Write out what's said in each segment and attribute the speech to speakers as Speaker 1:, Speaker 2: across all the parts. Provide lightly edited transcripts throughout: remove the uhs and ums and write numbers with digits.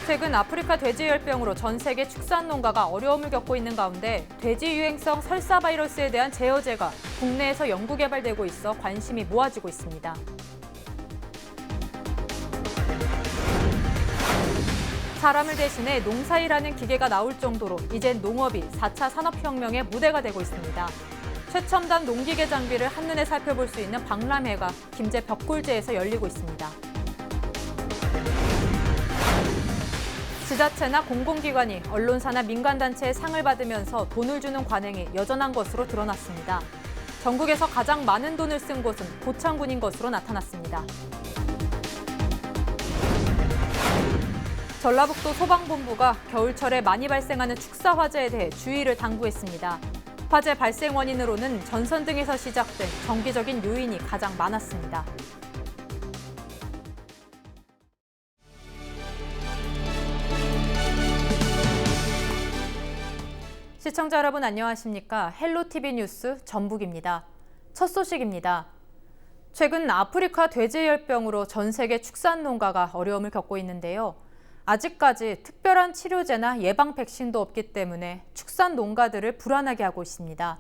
Speaker 1: 최근 아프리카 돼지열병으로 전 세계 축산 농가가 어려움을 겪고 있는 가운데 돼지 유행성 설사 바이러스에 대한 제어제가 국내에서 연구 개발되고 있어 관심이 모아지고 있습니다. 사람을 대신해 농사일하는 기계가 나올 정도로 이젠 농업이 4차 산업혁명의 무대가 되고 있습니다. 최첨단 농기계 장비를 한눈에 살펴볼 수 있는 박람회가 김제 벽골제에서 열리고 있습니다. 지자체나 공공기관이 언론사나 민간단체의 상을 받으면서 돈을 주는 관행이 여전한 것으로 드러났습니다. 전국에서 가장 많은 돈을 쓴 곳은 고창군인 것으로 나타났습니다. 전라북도 소방본부가 겨울철에 많이 발생하는 축사 화재에 대해 주의를 당부했습니다. 화재 발생 원인으로는 전선 등에서 시작된 정기적인 요인이 가장 많았습니다. 시청자 여러분 안녕하십니까? 헬로티비 뉴스 전북입니다. 첫 소식입니다. 최근 아프리카 돼지열병으로 전 세계 축산 농가가 어려움을 겪고 있는데요. 아직까지 특별한 치료제나 예방 백신도 없기 때문에 축산 농가들을 불안하게 하고 있습니다.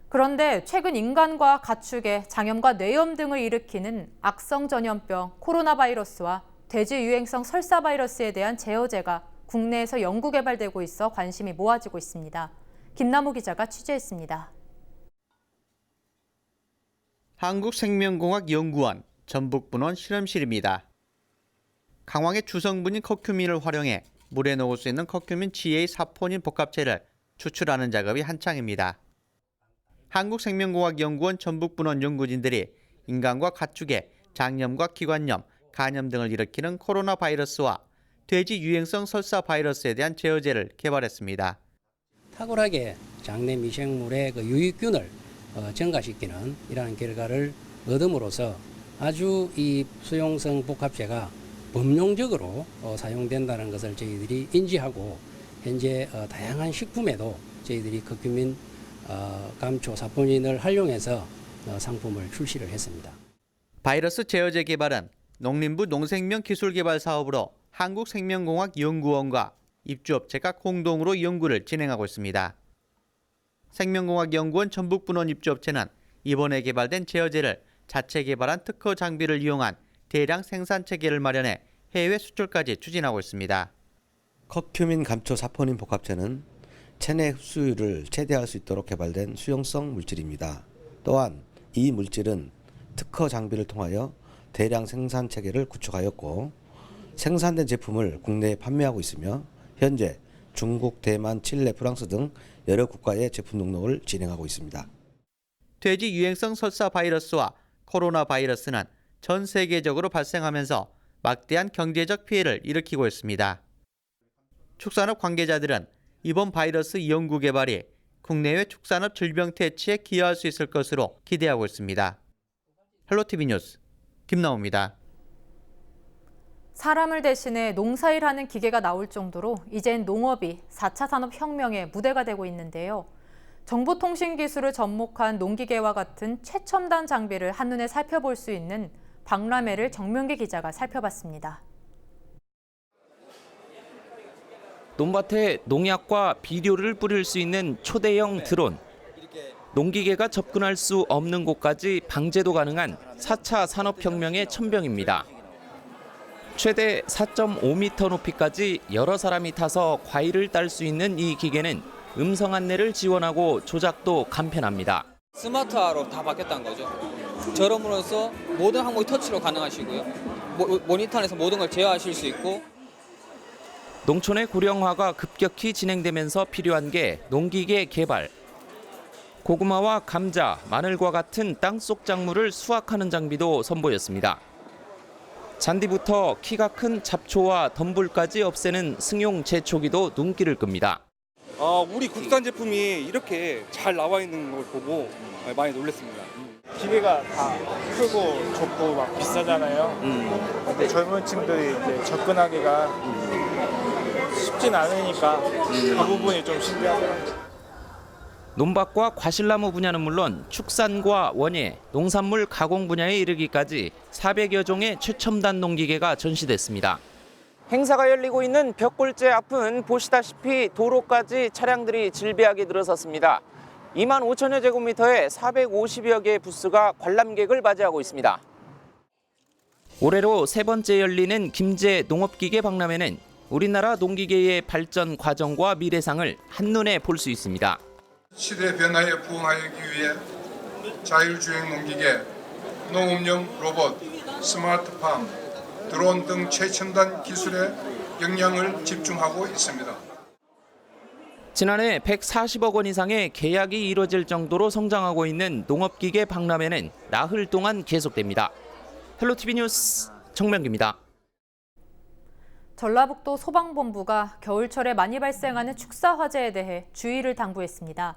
Speaker 1: 그런데 최근 인간과 가축에 장염과 뇌염 등을 일으키는 악성 전염병 코로나 바이러스와 돼지 유행성 설사 바이러스에 대한 제어제가 국내에서 연구 개발되고 있어 관심이 모아지고 있습니다. 김남우 기자가 취재했습니다.
Speaker 2: 한국생명공학연구원 전북분원 실험실입니다. 강황의 주성분인 커큐민을 활용해 물에 녹을 수 있는 커큐민 GA 사포닌 복합체를 추출하는 작업이 한창입니다. 한국생명공학연구원 전북분원 연구진들이 인간과 가축에 장염과 기관염, 간염 등을 일으키는 코로나 바이러스와 돼지 유행성 설사 바이러스에 대한 제어제를 개발했습니다.
Speaker 3: 탁월하게 장내 미생물의 유익균을 증가시키는 이러한 결과를 얻음으로써 아주 이 수용성 복합체가 범용적으로 사용된다는 것을 저희들이 인지하고 현재 다양한 식품에도 저희들이 커큐민 감초 사포닌을 활용해서 상품을 출시를 했습니다.
Speaker 2: 바이러스 제어제 개발은 농림부 농생명기술개발 사업으로 한국생명공학연구원과 입주업체가 공동으로 연구를 진행하고 있습니다. 생명공학연구원 전북분원 입주업체는 이번에 개발된 제어제를 자체 개발한 특허 장비를 이용한 대량 생산 체계를 마련해 해외 수출까지 추진하고 있습니다.
Speaker 4: 커큐민 감초 사포닌 복합체는 체내 흡수율을 최대화할 수 있도록 개발된 수용성 물질입니다. 또한 이 물질은 특허 장비를 통하여 대량 생산 체계를 구축하였고 생산된 제품을 국내에 판매하고 있으며 현재 중국, 대만, 칠레, 프랑스 등 여러 국가의 제품 등록을 진행하고 있습니다.
Speaker 2: 돼지 유행성 설사 바이러스와 코로나 바이러스는 전 세계적으로 발생하면서 막대한 경제적 피해를 일으키고 있습니다. 축산업 관계자들은 이번 바이러스 연구 개발이 국내외 축산업 질병 퇴치에 기여할 수 있을 것으로 기대하고 있습니다. 헬로티비 뉴스 김나우입니다.
Speaker 1: 사람을 대신해 농사일하는 기계가 나올 정도로 이젠 농업이 4차 산업혁명의 무대가 되고 있는데요. 정보통신기술을 접목한 농기계와 같은 최첨단 장비를 한눈에 살펴볼 수 있는 박람회를 정명기 기자가 살펴봤습니다.
Speaker 5: 논밭에 농약과 비료를 뿌릴 수 있는 초대형 드론. 농기계가 접근할 수 없는 곳까지 방제도 가능한 4차 산업혁명의 천병입니다. 최대 4.5m 높이까지 여러 사람이 타서 과일을 딸 수 있는 이 기계는 음성 안내를 지원하고 조작도 간편합니다.
Speaker 6: 스마트화로 다 바뀌었다는 거죠. 저럼으로써 모든 항목이 터치로 가능하시고요. 모니터 안에서 모든 걸 제어하실 수 있고.
Speaker 5: 농촌의 고령화가 급격히 진행되면서 필요한 게 농기계 개발. 고구마와 감자, 마늘과 같은 땅속 작물을 수확하는 장비도 선보였습니다. 잔디부터 키가 큰 잡초와 덤불까지 없애는 승용 제초기도 눈길을 끕니다.
Speaker 7: 우리 국산 제품이 이렇게 잘 나와 있는 걸 보고 많이 놀랐습니다.
Speaker 8: 기계가 다 크고 좋고 막 비싸잖아요. 근데 젊은 층들이 이제 접근하기가 쉽진 않으니까 그 부분이 좀 신기하더라고요.
Speaker 5: 논밭과 과실나무 분야는 물론 축산과 원예, 농산물 가공 분야에 이르기까지 400여 종의 최첨단 농기계가 전시됐습니다. 행사가 열리고 있는 벽골제 앞은 보시다시피 도로까지 차량들이 질비하게 늘어섰습니다. 2만 5천여 제곱미터의 450여 개의 부스가 관람객을 맞이하고 있습니다. 올해로 세 번째 열리는 김제 농업기계 박람회는 우리나라 농기계의 발전 과정과 미래상을 한눈에 볼 수 있습니다.
Speaker 9: 시대 변화에 부응하기 위해 자율주행 농기계, 농업용 로봇, 스마트팜, 드론 등 최첨단 기술에 역량을 집중하고 있습니다.
Speaker 5: 지난해 140억 원 이상의 계약이 이뤄질 정도로 성장하고 있는 농업기계 박람회는 나흘 동안 계속됩니다. 헬로티비 뉴스 정명기입니다.
Speaker 1: 전라북도 소방본부가 겨울철에 많이 발생하는 축사 화재에 대해 주의를 당부했습니다.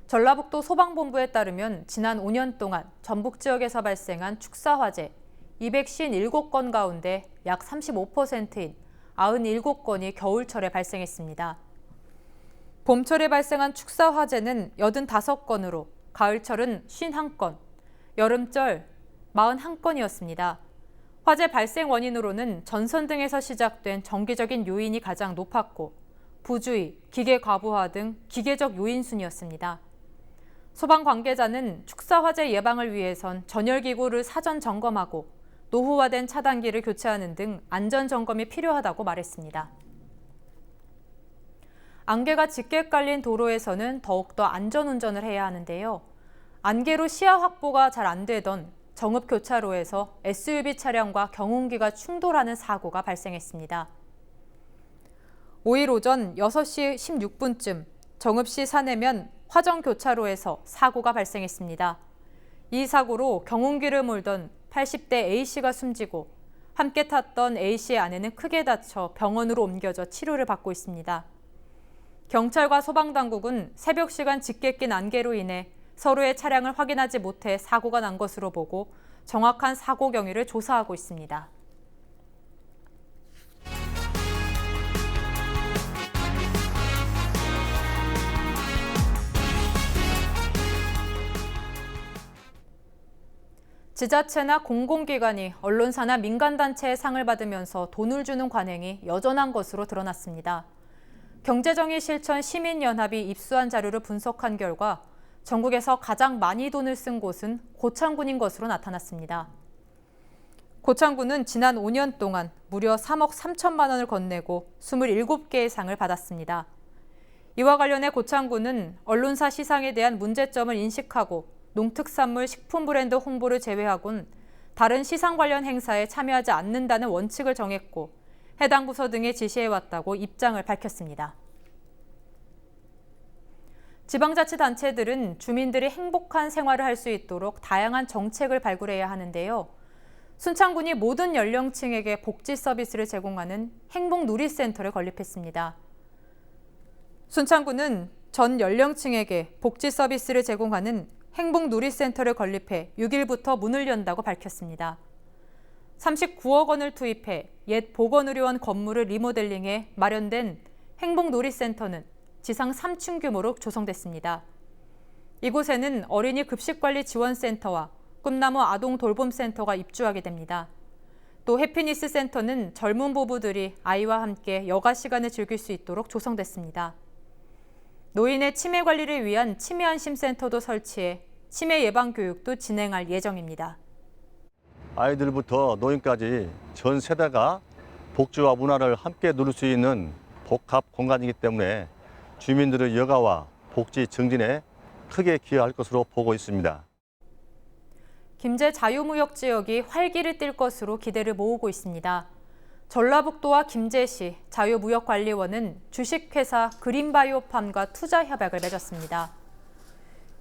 Speaker 1: 전라북도 소방본부에 따르면 지난 5년 동안 전북 지역에서 발생한 축사 화재 257건 가운데 약 35%인 97건이 겨울철에 발생했습니다. 봄철에 발생한 축사 화재는 85건으로 가을철은 51건, 여름철 41건이었습니다. 화재 발생 원인으로는 전선 등에서 시작된 정기적인 요인이 가장 높았고 부주의, 기계 과부하 등 기계적 요인 순이었습니다. 소방 관계자는 축사 화재 예방을 위해선 전열기구를 사전 점검하고 노후화된 차단기를 교체하는 등 안전 점검이 필요하다고 말했습니다. 안개가 짙게 깔린 도로에서는 더욱더 안전운전을 해야 하는데요. 안개로 시야 확보가 잘 안 되던 정읍교차로에서 SUV 차량과 경운기가 충돌하는 사고가 발생했습니다. 5일 오전 6시 16분쯤 정읍시 사내면 화정교차로에서 사고가 발생했습니다. 이 사고로 경운기를 몰던 80대 A씨가 숨지고 함께 탔던 A씨의 아내는 크게 다쳐 병원으로 옮겨져 치료를 받고 있습니다. 경찰과 소방당국은 새벽 시간 짙게 낀 안개로 인해 서로의 차량을 확인하지 못해 사고가 난 것으로 보고 정확한 사고 경위를 조사하고 있습니다. 지자체나 공공기관이 언론사나 민간단체의 상을 받으면서 돈을 주는 관행이 여전한 것으로 드러났습니다. 경제정의 실천 시민연합이 입수한 자료를 분석한 결과 전국에서 가장 많이 돈을 쓴 곳은 고창군인 것으로 나타났습니다. 고창군은 지난 5년 동안 무려 3억 3천만 원을 건네고 27개의 상을 받았습니다. 이와 관련해 고창군은 언론사 시상에 대한 문제점을 인식하고 농특산물 식품 브랜드 홍보를 제외하곤 다른 시상 관련 행사에 참여하지 않는다는 원칙을 정했고 해당 부서 등에 지시해왔다고 입장을 밝혔습니다. 지방자치단체들은 주민들이 행복한 생활을 할 수 있도록 다양한 정책을 발굴해야 하는데요. 순창군이 모든 연령층에게 복지 서비스를 제공하는 행복누리센터를 건립했습니다. 순창군은 전 연령층에게 복지 서비스를 제공하는 행복누리센터를 건립해 6일부터 문을 연다고 밝혔습니다. 39억 원을 투입해 옛 보건의료원 건물을 리모델링해 마련된 행복누리센터는 지상 3층 규모로 조성됐습니다. 이곳에는 어린이 급식관리 지원센터와 꿈나무 아동돌봄센터가 입주하게 됩니다. 또 해피니스 센터는 젊은 부부들이 아이와 함께 여가 시간을 즐길 수 있도록 조성됐습니다. 노인의 치매 관리를 위한 치매안심센터도 설치해 치매 예방 교육도 진행할 예정입니다.
Speaker 10: 아이들부터 노인까지 전 세대가 복지와 문화를 함께 누릴 수 있는 복합 공간이기 때문에 주민들의 여가와 복지 증진에 크게 기여할 것으로 보고 있습니다.
Speaker 1: 김제 자유무역지역이 활기를 띨 것으로 기대를 모으고 있습니다. 전라북도와 김제시 자유무역관리원은 주식회사 그린바이오팜과 투자협약을 맺었습니다.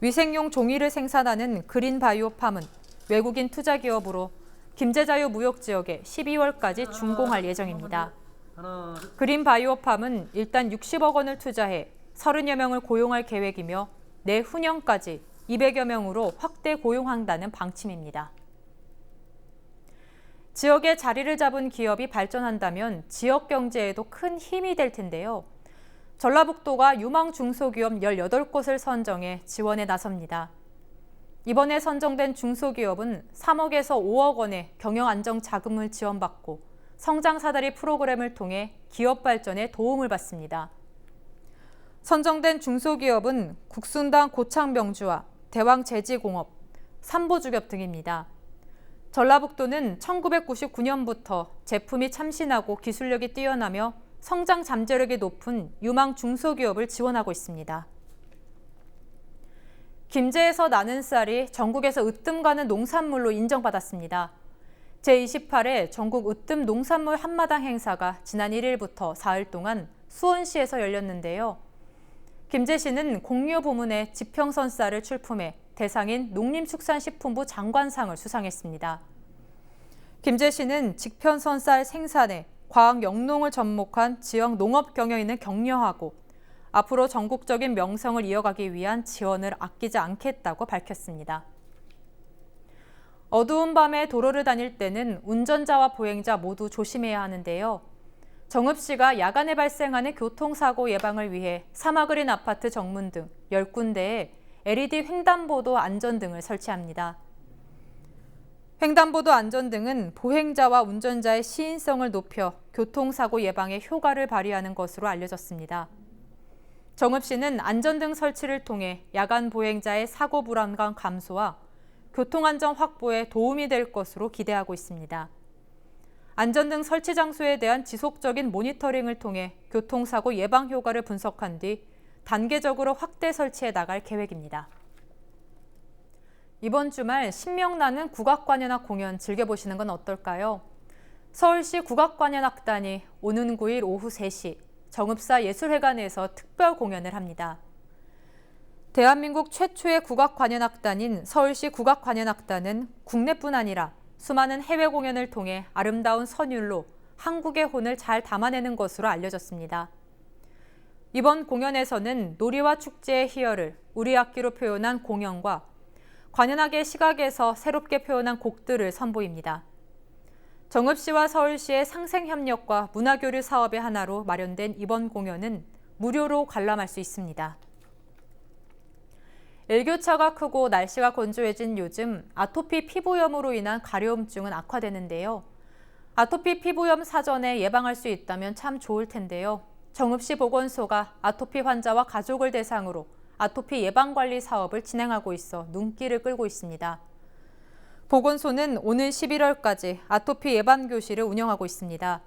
Speaker 1: 위생용 종이를 생산하는 그린바이오팜은 외국인 투자기업으로 김제자유무역지역에 12월까지 준공할 예정입니다. 그린바이오팜은 일단 60억 원을 투자해 30여 명을 고용할 계획이며 내후년까지 200여 명으로 확대 고용한다는 방침입니다. 지역에 자리를 잡은 기업이 발전한다면 지역 경제에도 큰 힘이 될 텐데요. 전라북도가 유망 중소기업 18곳을 선정해 지원에 나섭니다. 이번에 선정된 중소기업은 3억에서 5억 원의 경영 안정 자금을 지원받고 성장 사다리 프로그램을 통해 기업 발전에 도움을 받습니다. 선정된 중소기업은 국순당 고창명주와 대왕제지공업, 삼보주겹 등입니다. 전라북도는 1999년부터 제품이 참신하고 기술력이 뛰어나며 성장 잠재력이 높은 유망 중소기업을 지원하고 있습니다. 김제에서 나는 쌀이 전국에서 으뜸 가는 농산물로 인정받았습니다. 제28회 전국 으뜸 농산물 한마당 행사가 지난 1일부터 사흘 동안 수원시에서 열렸는데요. 김제시는 공유 부문의 지평선 쌀을 출품해 대상인 농림축산식품부 장관상을 수상했습니다. 김제시는 지평선 쌀 생산에 과학 영농을 접목한 지역 농업 경영인을 격려하고 앞으로 전국적인 명성을 이어가기 위한 지원을 아끼지 않겠다고 밝혔습니다. 어두운 밤에 도로를 다닐 때는 운전자와 보행자 모두 조심해야 하는데요. 정읍시가 야간에 발생하는 교통사고 예방을 위해 사마그린 아파트 정문 등 10군데에 LED 횡단보도 안전등을 설치합니다. 횡단보도 안전등은 보행자와 운전자의 시인성을 높여 교통사고 예방에 효과를 발휘하는 것으로 알려졌습니다. 정읍시는 안전등 설치를 통해 야간 보행자의 사고 불안감 감소와 교통안전 확보에 도움이 될 것으로 기대하고 있습니다. 안전등 설치 장소에 대한 지속적인 모니터링을 통해 교통사고 예방 효과를 분석한 뒤 단계적으로 확대 설치해 나갈 계획입니다. 이번 주말 신명나는 국악관현악 공연 즐겨보시는 건 어떨까요? 서울시 국악관현악단이 오는 9일 오후 3시 정읍사 예술회관에서 특별 공연을 합니다. 대한민국 최초의 국악관현악단인 서울시 국악관현악단은 국내뿐 아니라 수많은 해외 공연을 통해 아름다운 선율로 한국의 혼을 잘 담아내는 것으로 알려졌습니다. 이번 공연에서는 놀이와 축제의 희열을 우리 악기로 표현한 공연과 관현악의 시각에서 새롭게 표현한 곡들을 선보입니다. 정읍시와 서울시의 상생협력과 문화교류 사업의 하나로 마련된 이번 공연은 무료로 관람할 수 있습니다. 일교차가 크고 날씨가 건조해진 요즘 아토피 피부염으로 인한 가려움증은 악화되는데요. 아토피 피부염 사전에 예방할 수 있다면 참 좋을 텐데요. 정읍시 보건소가 아토피 환자와 가족을 대상으로 아토피 예방관리 사업을 진행하고 있어 눈길을 끌고 있습니다. 보건소는 오는 11월까지 아토피 예방교실을 운영하고 있습니다.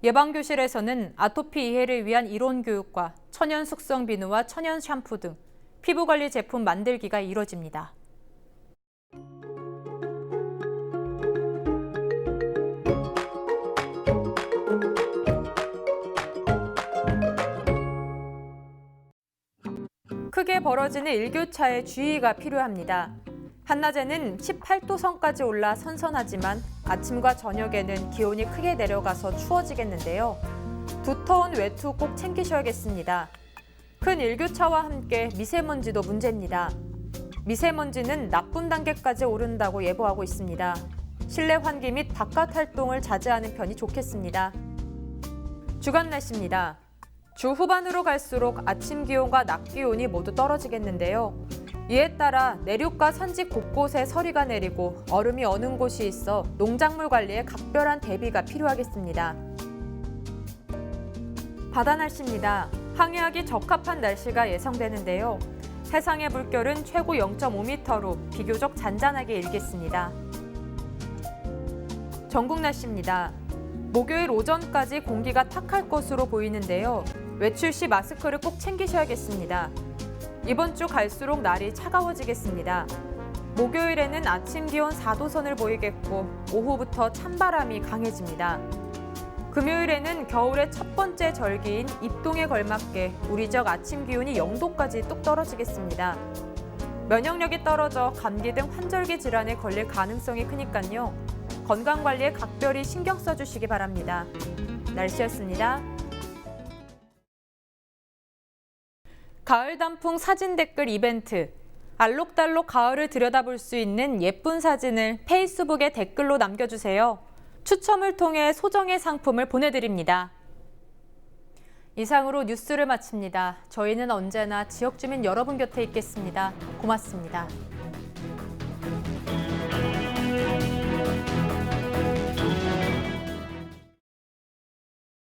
Speaker 1: 예방교실에서는 아토피 이해를 위한 이론 교육과 천연 숙성 비누와 천연 샴푸 등 피부관리 제품 만들기가 이뤄집니다. 크게 벌어지는 일교차에 주의가 필요합니다. 한낮에는 18도 선까지 올라 선선하지만 아침과 저녁에는 기온이 크게 내려가서 추워지겠는데요. 두터운 외투 꼭 챙기셔야겠습니다. 큰 일교차와 함께 미세먼지도 문제입니다. 미세먼지는 나쁨 단계까지 오른다고 예보하고 있습니다. 실내 환기 및 바깥 활동을 자제하는 편이 좋겠습니다. 주간 날씨입니다. 주 후반으로 갈수록 아침 기온과 낮 기온이 모두 떨어지겠는데요. 이에 따라 내륙과 산지 곳곳에 서리가 내리고 얼음이 어는 곳이 있어 농작물 관리에 각별한 대비가 필요하겠습니다. 바다 날씨입니다. 항해하기 적합한 날씨가 예상되는데요. 해상의 물결은 최고 0.5m로 비교적 잔잔하게 일겠습니다. 전국 날씨입니다. 목요일 오전까지 공기가 탁할 것으로 보이는데요. 외출 시 마스크를 꼭 챙기셔야겠습니다. 이번 주 갈수록 날이 차가워지겠습니다. 목요일에는 아침 기온 4도선을 보이겠고 오후부터 찬바람이 강해집니다. 금요일에는 겨울의 첫 번째 절기인 입동에 걸맞게 우리 지역 아침 기온이 0도까지 뚝 떨어지겠습니다. 면역력이 떨어져 감기 등 환절기 질환에 걸릴 가능성이 크니까요. 건강관리에 각별히 신경 써주시기 바랍니다. 날씨였습니다. 가을 단풍 사진 댓글 이벤트. 알록달록 가을을 들여다볼 수 있는 예쁜 사진을 페이스북에 댓글로 남겨주세요. 추첨을 통해 소정의 상품을 보내드립니다. 이상으로 뉴스를 마칩니다. 저희는 언제나 지역 주민 여러분 곁에 있겠습니다. 고맙습니다.